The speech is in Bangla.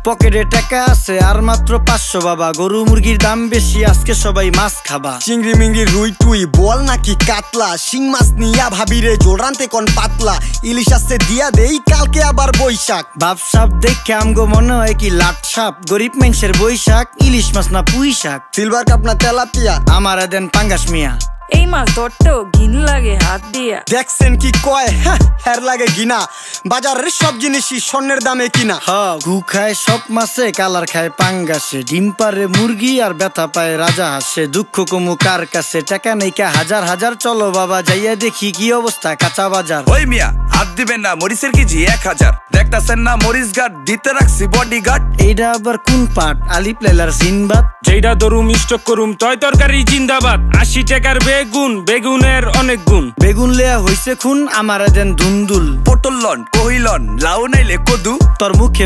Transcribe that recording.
পকেটে টাকা আছে আর মাত্র 500 বাবা। গরু মুরগির দাম বেশি, আজকে সবাই মাছ খাবা। চিংড়ি মিংড়ি রুই টুই বল নাকি কাতলা, শিং মাছ নিয়া ভাবিরে জোল রানতে কোন পাতলা। ইলিশ আসছে দিয়া দেই কালকে আবার বৈশাখ। ভাবসাব দেখে আমগো মনে হয় কি লাট সাপ। গরিব মানুষের বৈশাখ, ইলিশ মাছ না পুঁই শাক। সিলভার কাপ না তেলাপিয়া, আমারে দেন পাঙ্গাস মিয়া। এই মাছ ধরতেও ঘিন লাগে হাত দিয়া। দেখছেন কি কয়, হের লাগে ঘিনা। বাজারের সব জিনিসই স্বর্ণের দামে কিনা। ঘু খায় সব মাছে, কালার খায় পাঙ্গাসে। ডিম পারে মুরগি আর ব্যথা পায় রাজা হাসে। দুঃখ কমু কার কাছে, টাকা নেই কা হাজার হাজার। চলো বাবা যাইয়া দেখি কি অবস্থা কাঁচা বাজার। ওই মিয়া হাত দিবেন না, মরিচের কেজি 1000। দেখতাছেন না মরিচ গার্ড দিতে রাখছি বডি গার্ড। এইটা আবার কোন পাট? আলিপ লাইলার সিনবাদ। যেইটা দরুম স্টক করুম তয় তরকারি জিন্দাবাদ। 80 টাকার বেগুন, বেগুনের অনেক গুণ। বেগুন লেয়া হইছে খুন, আমারে দেন ধুন্দুল। পটল লন কহিলন লাউ নাইলে কদু। তোর মুখে